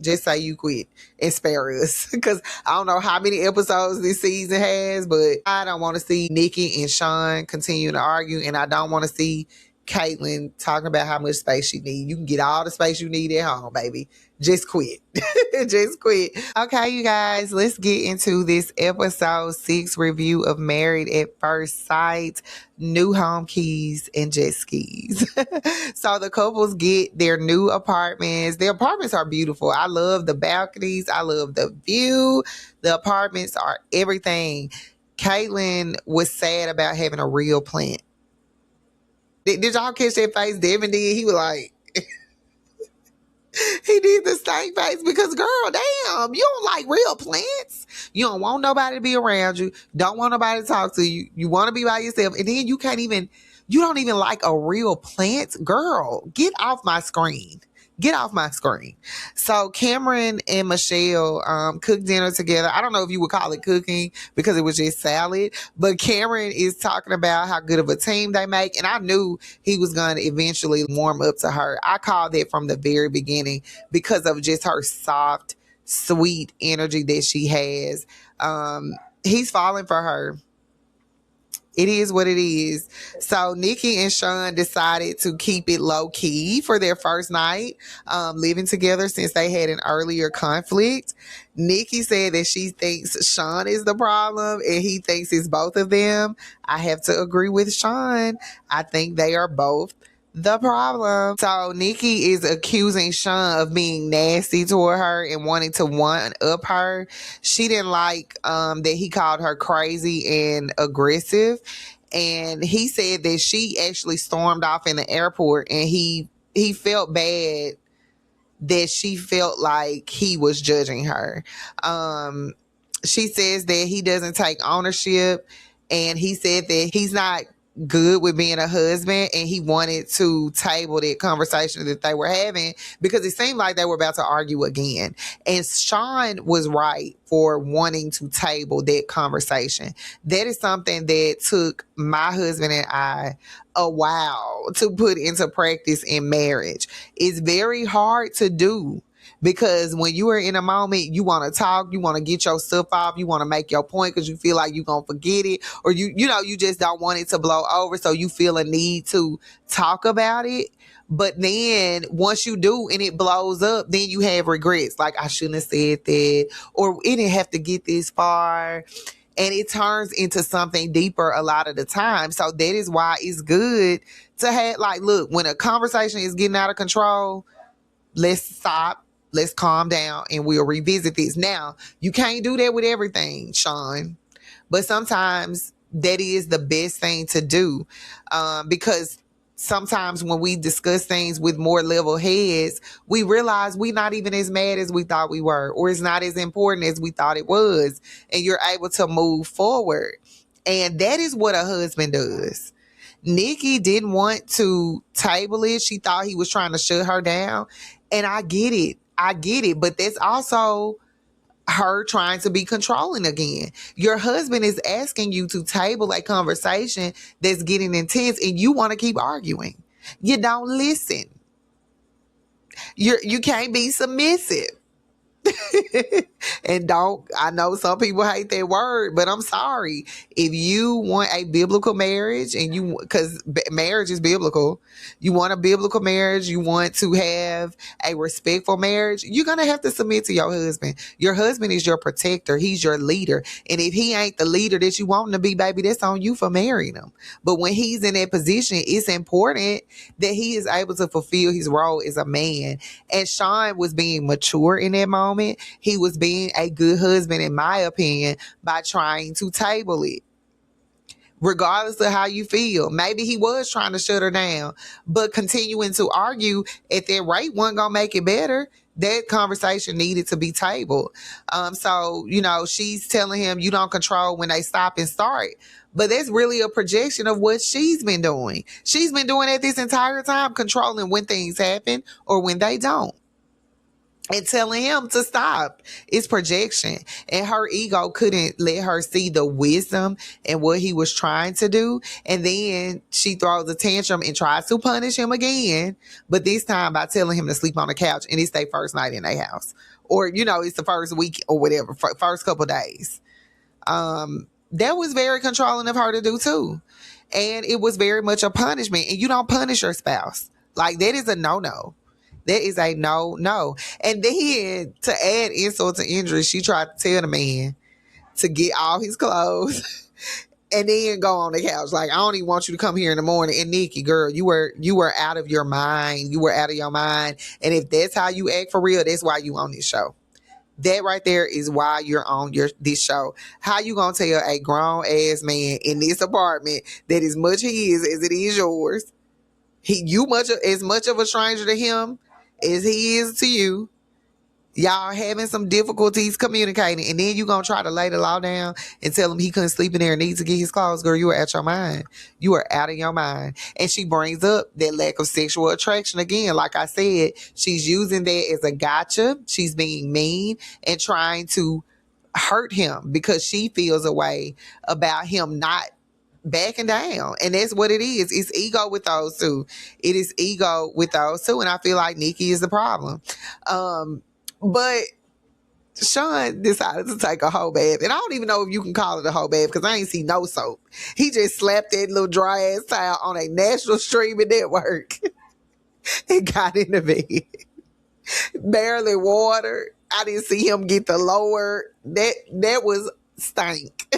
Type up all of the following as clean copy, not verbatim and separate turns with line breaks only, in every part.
Just say you quit and spare us. Because I don't know how many episodes this season has, but I don't want to see Nikki and Sean continue to argue, and I don't want to see Caitlyn talking about how much space she needs. You can get all the space you need at home, baby. Just quit. Just quit. Okay, you guys, let's get into this episode 6 review of Married at First Sight, new home keys and jet skis. So the couples get their new apartments. The apartments are beautiful. I love the balconies. I love the view. The apartments are everything. Caitlyn was sad about having a real plant. Did y'all catch that face Devin did? He was like, he did the same face because, girl, damn, you don't like real plants. You don't want nobody to be around you. Don't want nobody to talk to you. You want to be by yourself. And then you don't even like a real plant. Girl, get off my screen. Get off my screen. So Cameron and Michelle cooked dinner together. I don't know if you would call it cooking because it was just salad, but Cameron is talking about how good of a team they make. And I knew he was going to eventually warm up to her. I called that from the very beginning because of just her soft, sweet energy that she has. He's falling for her. It is what it is. So Nikki and Sean decided to keep it low key for their first night living together since they had an earlier conflict. Nikki said that she thinks Sean is the problem and he thinks it's both of them. I have to agree with Sean. I think they are both the problem. So Nikki is accusing Sean of being nasty toward her and wanting to one up her. She didn't like that he called her crazy and aggressive. And he said that she actually stormed off in the airport and he felt bad that she felt like he was judging her. She says that he doesn't take ownership, and he said that he's not good with being a husband, and he wanted to table that conversation that they were having because it seemed like they were about to argue again. And Sean was right for wanting to table that conversation. That is something that took my husband and I a while to put into practice in marriage. It's very hard to do. Because when you are in a moment, you want to talk, you want to get your stuff off, you want to make your point because you feel like you're going to forget it, or you just don't want it to blow over, so you feel a need to talk about it. But then once you do and it blows up, then you have regrets. Like, I shouldn't have said that, or it didn't have to get this far. And it turns into something deeper a lot of the time. So that is why it's good to have, like, look, when a conversation is getting out of control, let's stop. Let's calm down and we'll revisit this. Now, you can't do that with everything, Sean, but sometimes that is the best thing to do because sometimes when we discuss things with more level heads, we realize we're not even as mad as we thought we were, or it's not as important as we thought it was, and you're able to move forward. And that is what a husband does. Nikki didn't want to table it. She thought he was trying to shut her down. And I get it. But that's also her trying to be controlling again. Your husband is asking you to table a conversation that's getting intense and you want to keep arguing. You don't listen. You can't be submissive. And I know some people hate that word, but I'm sorry. If you want a biblical marriage because marriage is biblical, you want a biblical marriage, you want to have a respectful marriage, you're going to have to submit to your husband. Your husband is your protector. He's your leader. And if he ain't the leader that you want him to be, baby, that's on you for marrying him. But when he's in that position, it's important that he is able to fulfill his role as a man. And Sean was being mature in that moment. He was being a good husband, in my opinion, by trying to table it. Regardless of how you feel. Maybe he was trying to shut her down, but continuing to argue at that rate wasn't going to make it better. That conversation needed to be tabled. So, she's telling him you don't control when they stop and start. But that's really a projection of what she's been doing. She's been doing that this entire time, controlling when things happen or when they don't. and telling him to stop. It's projection. And her ego couldn't let her see the wisdom and what he was trying to do. And then she throws a tantrum and tries to punish him again, but this time by telling him to sleep on the couch, and it's their first night in their house. Or, it's the first week or whatever, first couple days. That was very controlling of her to do too. And it was very much a punishment. And you don't punish your spouse. Like, that is a no-no. That is a no. And then to add insult to injury, she tried to tell the man to get all his clothes and then go on the couch. Like, I don't even want you to come here in the morning. And Nikki, girl, you were out of your mind. You were out of your mind. And if that's how you act for real, that's why you on this show. That right there is why you're on this show. How you gonna tell a grown ass man in this apartment that as much his as it is yours, as much of a stranger to him as he is to you, y'all having some difficulties communicating, and then you gonna try to lay the law down and tell him he couldn't sleep in there and needs to get his clothes? Girl, you are out your mind. You are out of your mind. And she brings up that lack of sexual attraction again. Like I said, she's using that as a gotcha. She's being mean and trying to hurt him because she feels a way about him not backing down. And that's what it is. It's ego with those two. It is ego with those two. And I feel like Nikki is the problem. But Sean decided to take a whole bath. And I don't even know if you can call it a whole bath because I ain't see no soap. He just slapped that little dry ass towel on a national streaming network and got in the bed. Barely water. I didn't see him get the lower. That was stank.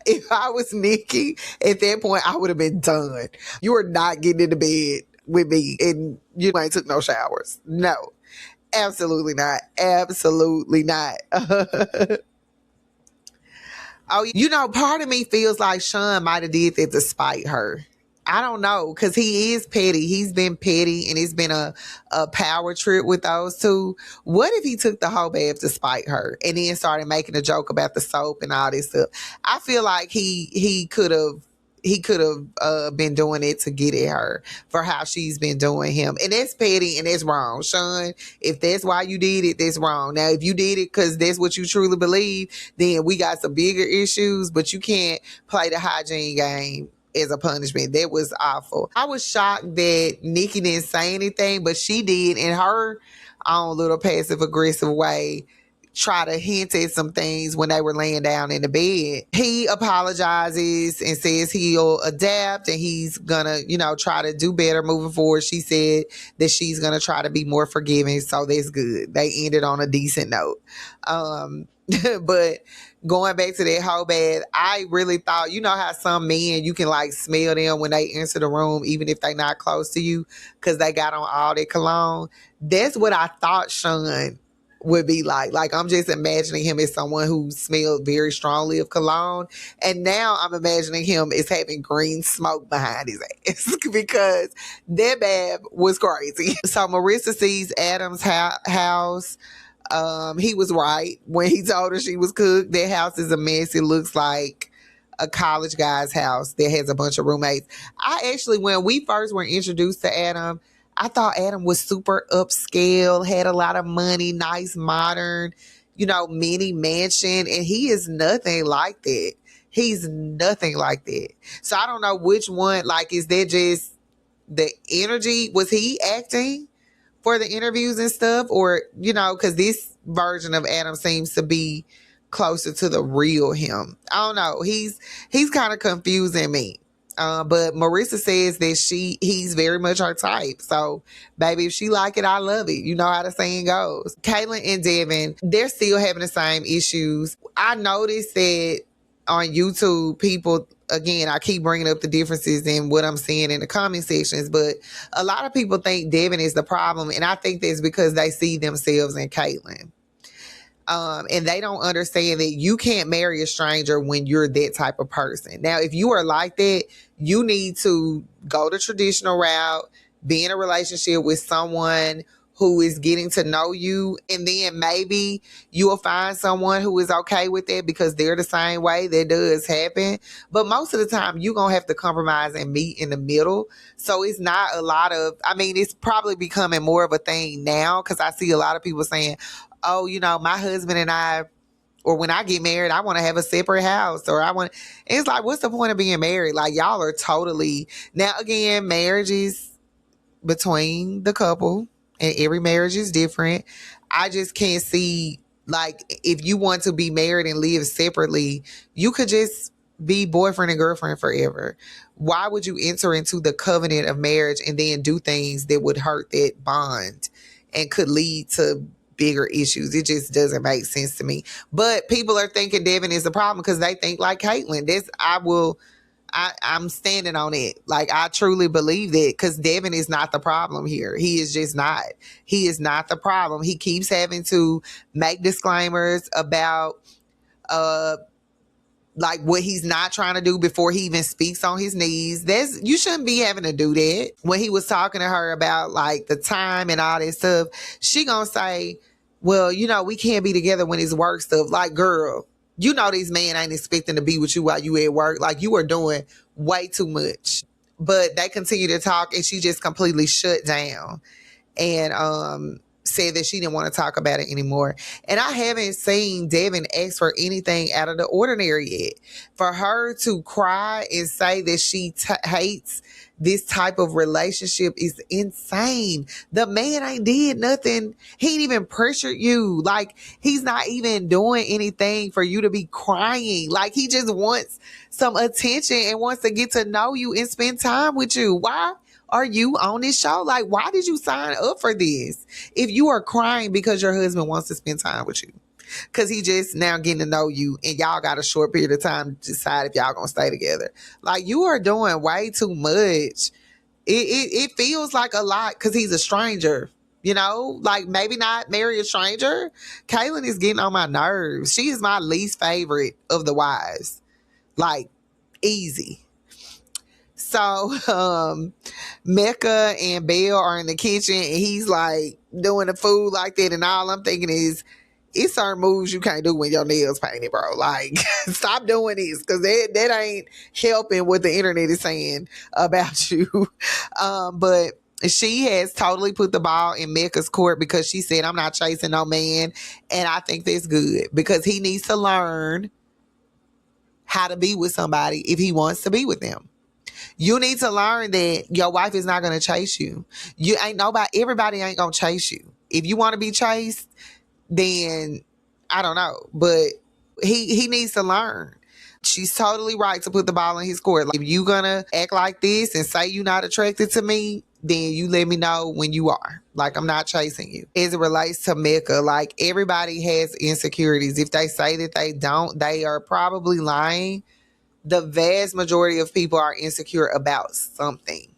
If I was Nikki at that point, I would have been done. You are not getting in the bed with me and you ain't took no showers. No, absolutely not. Absolutely not. Part of me feels like Sean might have did that to spite her. I don't know, because he is petty. He's been petty, and it's been a power trip with those two. What if he took the whole bath to spite her and then started making a joke about the soap and all this stuff? I feel like he could have been doing it to get at her for how she's been doing him. And that's petty and that's wrong. Sean, if that's why you did it, that's wrong. Now, if you did it because that's what you truly believe, then we got some bigger issues, but you can't play the hygiene game as a punishment. That was awful. I was shocked that Nikki didn't say anything, but she did in her own little passive aggressive way try to hint at some things when they were laying down in the bed. He apologizes and says he'll adapt and he's gonna, try to do better moving forward. She said that she's gonna try to be more forgiving, so that's good. They ended on a decent note. But going back to that whole bath, I really thought, how some men, you can like smell them when they enter the room, even if they not close to you, because they got on all their cologne. That's what I thought Sean would be like. Like, I'm just imagining him as someone who smelled very strongly of cologne. And now I'm imagining him as having green smoke behind his ass because that bath was crazy. So Marissa sees Adam's house. He was right when he told her she was cooked. Their house is a mess. It looks like a college guy's house that has a bunch of roommates. When we first were introduced to Adam, I thought Adam was super upscale, had a lot of money, nice, modern, mini mansion. And he is nothing like that. He's nothing like that. So I don't know which one, like, is that just the energy? Was he acting for the interviews and stuff? Or, because this version of Adam seems to be closer to the real him. I don't know. He's kind of confusing me. But Marissa says that he's very much her type. So, baby, if she like it, I love it. You know how the saying goes. Caitlin and Devin, they're still having the same issues. I noticed that on YouTube, people, again, I keep bringing up the differences in what I'm seeing in the comment sections, but a lot of people think Devin is the problem, and I think that's because they see themselves in Caitlin. And they don't understand that you can't marry a stranger when you're that type of person. Now, if you are like that, you need to go the traditional route, be in a relationship with someone who is getting to know you, and then maybe you will find someone who is okay with that because they're the same way. That does happen, but most of the time you're gonna have to compromise and meet in the middle. So it's not a lot of, I mean, it's probably becoming more of a thing now because I see a lot of people saying, oh, my husband and I, or when I get married, I want to have a separate house, or I want. It's like, what's the point of being married? Like, y'all are totally, now again, marriage is between the couple, and every marriage is different. I just can't see, like, if you want to be married and live separately, you could just be boyfriend and girlfriend forever. Why would you enter into the covenant of marriage and then do things that would hurt that bond and could lead to bigger issues? It just doesn't make sense to me. But people are thinking Devin is the problem because they think like Caitlyn. I'm standing on it. Like, I truly believe that because Devin is not the problem here. He is just not. He is not the problem. He keeps having to make disclaimers about like what he's not trying to do before he even speaks on his knees. You shouldn't be having to do that. When he was talking to her about like the time and all that stuff, she gonna say, well, we can't be together when it's work stuff. Like, girl, these men ain't expecting to be with you while you at work. Like, you are doing way too much. But they continue to talk and she just completely shut down and said that she didn't want to talk about it anymore. And I haven't seen Devin ask for anything out of the ordinary yet. For her to cry and say that she hates this type of relationship is insane. The man ain't did nothing. He ain't even pressured you. Like, he's not even doing anything for you to be crying. Like, he just wants some attention and wants to get to know you and spend time with you. Why are you on this show? Like, why did you sign up for this if you are crying because your husband wants to spend time with you? Because he just now getting to know you and y'all got a short period of time to decide if y'all gonna stay together. Like, you are doing way too much. It feels like a lot because he's a stranger. Like, maybe not marry a stranger. Kaylin is getting on my nerves. She is my least favorite of the wives. Like, easy. So Mecca and Belle are in the kitchen and he's like doing the food like that, and all I'm thinking is, it's certain moves you can't do when your nails painted, bro. Like, stop doing this because that ain't helping what the internet is saying about you. But she has totally put the ball in Mecca's court because she said, I'm not chasing no man. And I think that's good because he needs to learn how to be with somebody if he wants to be with them. You need to learn that your wife is not going to chase you. Everybody ain't going to chase you. If you want to be chased, then I don't know. But he needs to learn. She's totally right to put the ball in his court. Like, if you going to act like this and say you're not attracted to me, then you let me know when you are. Like, I'm not chasing you. As it relates to Mecca, like, everybody has insecurities. If they say that they don't, they are probably lying. The vast majority of people are insecure about something.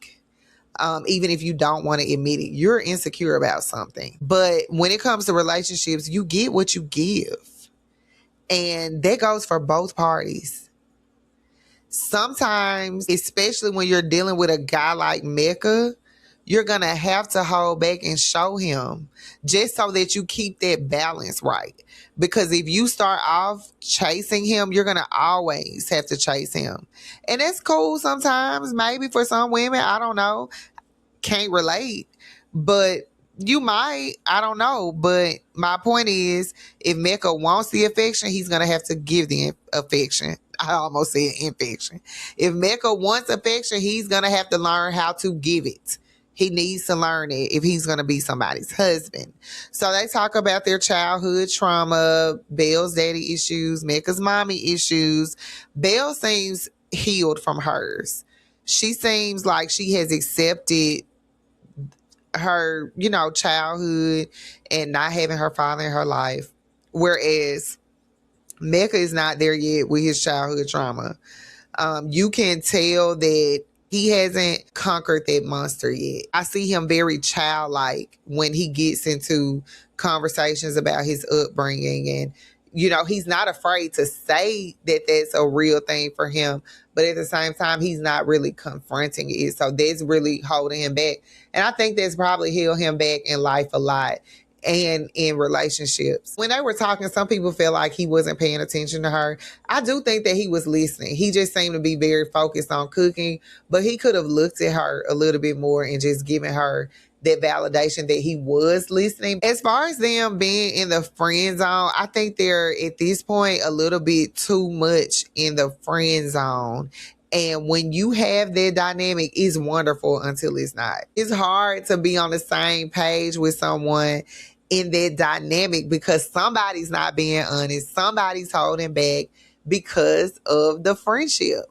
Even if you don't want to admit it, you're insecure about something. But when it comes to relationships, you get what you give. And that goes for both parties. Sometimes, especially when you're dealing with a guy like Mecca, you're going to have to hold back and show him just so that you keep that balance right. Because if you start off chasing him, you're going to always have to chase him. And that's cool sometimes, maybe for some women, I don't know, can't relate. But you might, I don't know. But my point is, if Mecca wants the affection, he's going to have to give the affection. I almost said infection. If Mecca wants affection, he's going to have to learn how to give it. He needs to learn it if he's going to be somebody's husband. So they talk about their childhood trauma, Belle's daddy issues, Mecca's mommy issues. Belle seems healed from hers. She seems like she has accepted her, childhood and not having her father in her life. Whereas Mecca is not there yet with his childhood trauma. You can tell that he hasn't conquered that monster yet. I see him very childlike when he gets into conversations about his upbringing. And, he's not afraid to say that that's a real thing for him. but at the same time, he's not really confronting it. So that's really holding him back. And I think that's probably held him back in life a lot and in relationships. When they were talking, some people felt like he wasn't paying attention to her. I do think that he was listening. He just seemed to be very focused on cooking, but he could have looked at her a little bit more and just given her that validation that he was listening. As far as them being in the friend zone, I think they're at this point a little bit too much in the friend zone. And when you have that dynamic, it's wonderful until it's not. It's hard to be on the same page with someone in that dynamic because somebody's not being honest, somebody's holding back because of the friendship.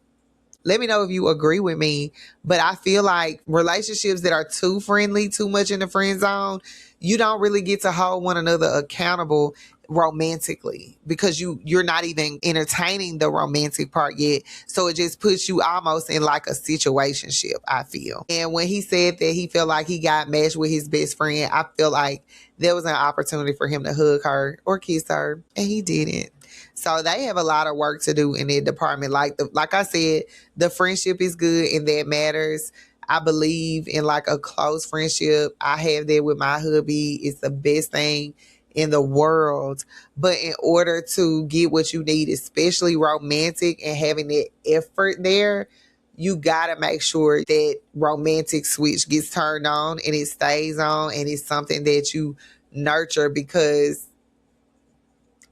Let me know if you agree with me. But I feel like relationships that are too friendly, too much in the friend zone, you don't really get to hold one another accountable romantically because you're not even entertaining the romantic part yet. So it just puts you almost in like a situationship, I feel. And when he said that he felt like he got matched with his best friend, I feel like there was an opportunity for him to hug her or kiss her, and he didn't. So they have a lot of work to do in their department. Like I said, the friendship is good and that matters. I believe in like a close friendship. I have that with my hubby. It's the best thing in the world. But in order to get what you need, especially romantic and having that effort there, you gotta make sure that romantic switch gets turned on and it stays on and it's something that you nurture because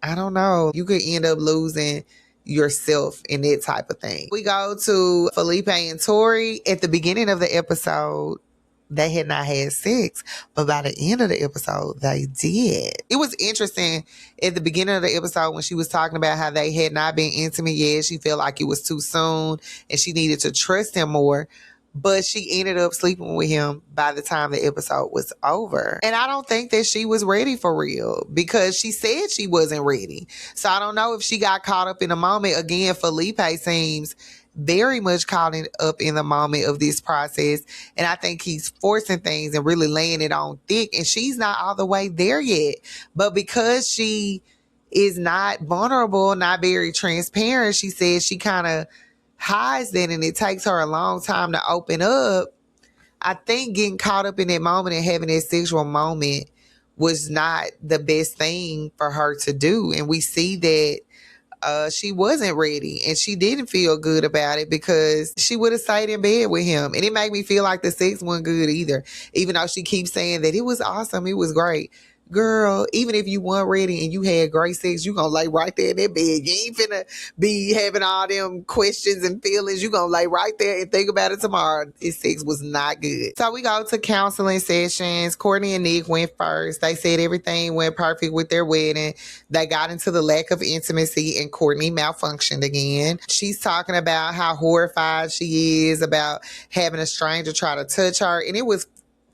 I don't know, you could end up losing yourself in that type of thing. We go to Felipe and Tori. At the beginning of the episode, they had not had sex, but by the end of the episode, they did. It was interesting at the beginning of the episode when she was talking about how they had not been intimate yet. She felt like it was too soon and she needed to trust him more. But she ended up sleeping with him by the time the episode was over. And I don't think that she was ready for real because she said she wasn't ready. So I don't know if she got caught up in the moment. Again, Felipe seems very much caught up in the moment of this process. And I think he's forcing things and really laying it on thick. And she's not all the way there yet. But because she is not vulnerable, not very transparent, she says she kind of hides that and it takes her a long time to open up. I think getting caught up in that moment and having that sexual moment was not the best thing for her to do. And we see that she wasn't ready and she didn't feel good about it because she would have stayed in bed with him. And it made me feel like the sex wasn't good either, even though she keeps saying that it was awesome, it was great. Girl, even if you weren't ready and you had great sex, you gonna lay right there in that bed. You ain't finna be having all them questions and feelings. You gonna lay right there and think about it tomorrow. His sex was not good. So we go to counseling sessions. Courtney and Nick went first. They said everything went perfect with their wedding. They got into the lack of intimacy and Courtney malfunctioned again. She's talking about how horrified she is about having a stranger try to touch her. And it was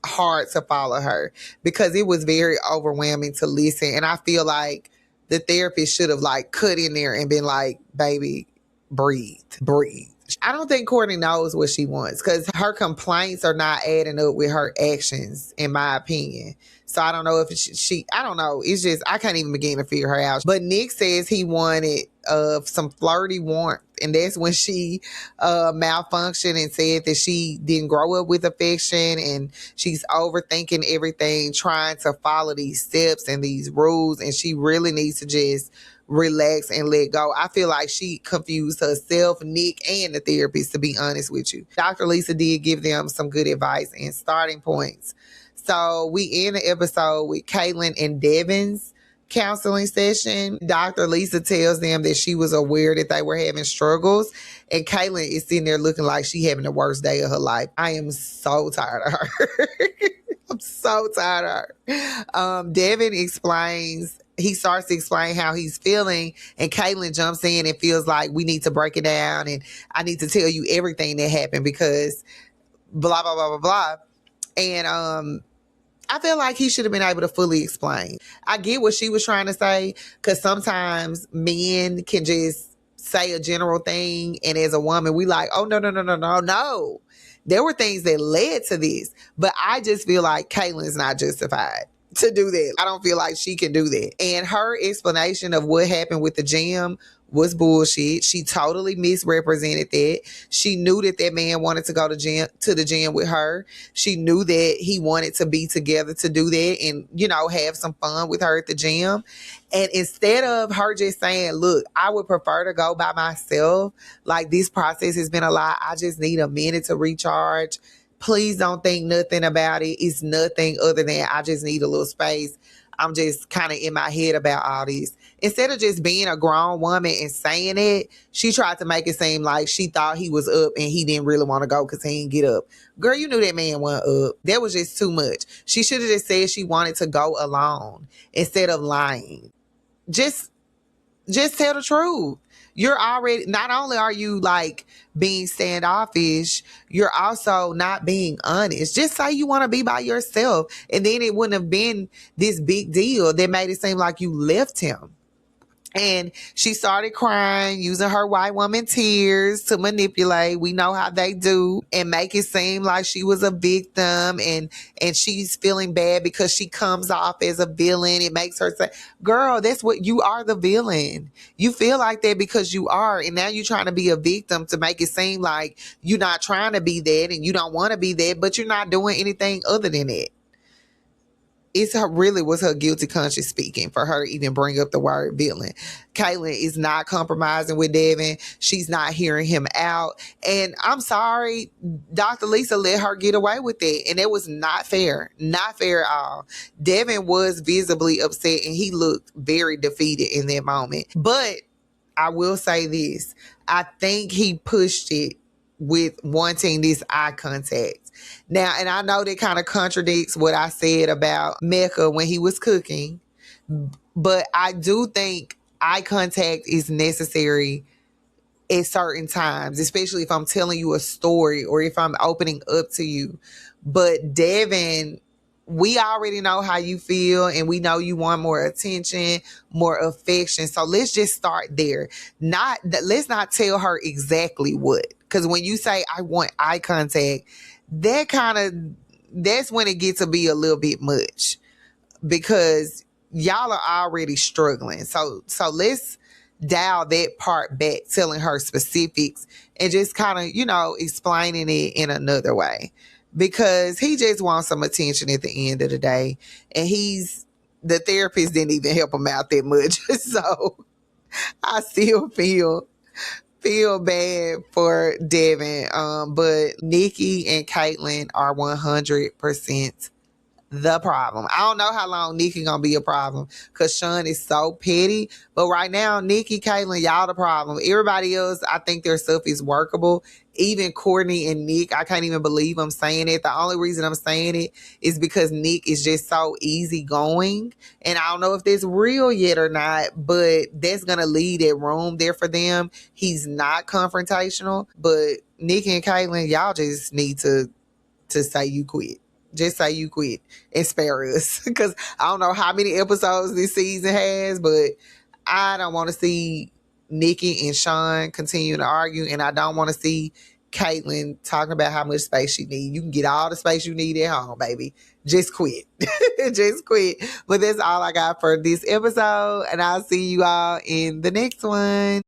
hard to follow her because it was very overwhelming to listen. And I feel like the therapist should have like cut in there and been like, baby, breathe. I don't think Courtney knows what she wants because her complaints are not adding up with her actions, in my opinion. So I don't know if I don't know. It's just, I can't even begin to figure her out. But Nick says he wanted some flirty warmth. And that's when she malfunctioned and said that she didn't grow up with affection and she's overthinking everything, trying to follow these steps and these rules. And she really needs to just relax and let go. I feel like she confused herself, Nick, and the therapist, to be honest with you. Dr. Lisa did give them some good advice and starting points. So we end the episode with Caitlin and Devin's counseling session. Dr. Lisa tells them that she was aware that they were having struggles, and Caitlin is sitting there looking like she having the worst day of her life. I am so tired of her. I'm so tired of her. Devin explains, he starts to explain how he's feeling, and Caitlin jumps in and feels like we need to break it down and I need to tell you everything that happened because blah, blah, blah, blah, blah. And I feel like he should have been able to fully explain. I get what she was trying to say because sometimes men can just say a general thing, and as a woman, we like, oh, no. There were things that led to this, but I just feel like Caitlin's not justified. to do that. I don't feel like she can do that. And her explanation of what happened with the gym was bullshit. She totally misrepresented that. She knew that that man wanted to go to the gym with her. She knew that he wanted to be together to do that and, you know, have some fun with her at the gym. And instead of her just saying, look, I would prefer to go by myself. Like, this process has been a lot. I just need a minute to recharge. Please don't think nothing about it. It's nothing other than I just need a little space. I'm just kind of in my head about all this. Instead of just being a grown woman and saying it, she tried to make it seem like she thought he was up and he didn't really want to go because he didn't get up. Girl, you knew that man wasn't up. That was just too much. She should have just said she wanted to go alone instead of lying. Just tell the truth. You're already, not only are you like being standoffish, you're also not being honest. Just say you want to be by yourself, and then it wouldn't have been this big deal that made it seem like you left him. And she started crying, using her white woman tears to manipulate. We know how they do, and make it seem like she was a victim and she's feeling bad because she comes off as a villain. It makes her say, girl, that's what you are, the villain. You feel like that because you are. And now you're trying to be a victim to make it seem like you're not trying to be that and you don't want to be that, but you're not doing anything other than it. Really was her guilty conscience speaking for her to even bring up the word villain. Caitlyn is not compromising with Devin. She's not hearing him out. And I'm sorry, Dr. Lisa let her get away with it. And it was not fair. Not fair at all. Devin was visibly upset and he looked very defeated in that moment. But I will say this. I think he pushed it with wanting this eye contact. Now, and I know that kind of contradicts what I said about Mecca when he was cooking, but I do think eye contact is necessary at certain times, especially if I'm telling you a story or if I'm opening up to you. But Devin, we already know how you feel and we know you want more attention, more affection. So let's just start there. Let's not tell her exactly what. Because when you say I want eye contact, that's when it gets to be a little bit much because y'all are already struggling. So let's dial that part back, telling her specifics and just kind of, explaining it in another way, because he just wants some attention at the end of the day. And the therapist didn't even help him out that much. So I still feel bad for Devin. But Nikki and Caitlyn are 100% the problem. I don't know how long Nikki gonna be a problem because Sean is so petty. But right now, Nikki, Caitlyn, y'all the problem. Everybody else, I think their stuff is workable. Even Courtney and Nick, I can't even believe I'm saying it. The only reason I'm saying it is because Nick is just so easygoing. And I don't know if that's real yet or not, but that's gonna leave that room there for them. He's not confrontational. But Nick and Caitlyn, y'all just need to say you quit. Just say you quit and spare us. Because I don't know how many episodes this season has, but I don't want to see Nikki and Sean continue to argue. And I don't want to see Caitlyn talking about how much space she needs. You can get all the space you need at home, baby. Just quit. Just quit. But that's all I got for this episode. And I'll see you all in the next one.